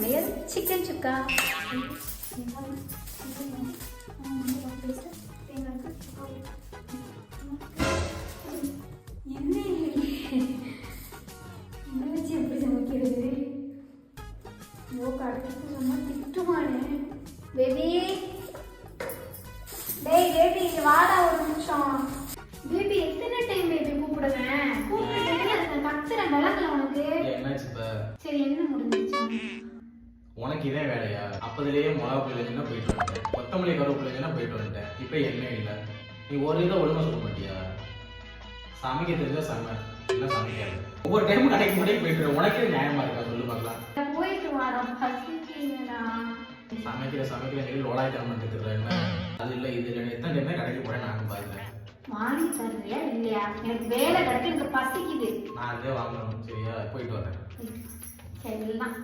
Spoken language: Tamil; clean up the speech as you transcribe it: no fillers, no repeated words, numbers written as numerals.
சமையல் சிக்கன் சுக்கா. என்ன வச்சு எப்படி சமைக்கிறது? சொன்னா திட்டுமானே. பேபி, டேய் பேபி, வாடா ஒரு நிமிஷம். பேபி, எத்தனை டைம் பேபி கூப்பிடுவேன்? கூப்பிட்டு அதுக்கு கத்துறேன், விளக்கல உனக்கு. என்னாச்சு இப்ப? சரி, என்ன முடிஞ்சிச்சு? உனக்கு இதே வேலையா? அப்பதிலேயே மிளகா பிள்ளைங்கன்னா போயிட்டு வந்துட்டேன், கொத்தமல்லி கருவேப்பிள்ளைங்கன்னா போயிட்டு வந்துட்டேன், இப்ப என்ன இல்லை? நீ ஒரு இதை ஒழுங்கா சொல்ல மாட்டியா? சமைக்க தெரிஞ்சா சமை, இல்லை சமைக்காது. ஒவ்வொரு டைமும் கடைக்கு முன்னாடி போயிட்டு உனக்கே நியாயமா இருக்கா? சொல்லு பார்க்கலாம். போயிட்டு வாரம் பசிக்கிறா. சமைக்கிற லோலாய்த்தனம் பண்ணிட்டு என்ன? அது இல்லை இது இல்லை, எத்தனை டைமே கடைக்கு போறேன் நானும் பாருங்க. வாங்கி தருவியா இல்லையா? எனக்கு வேலை கட்டு, எனக்கு பசிக்குது. நான் அதே வாங்கணும். சரியா? போயிட்டு வரேன். சரிதான்.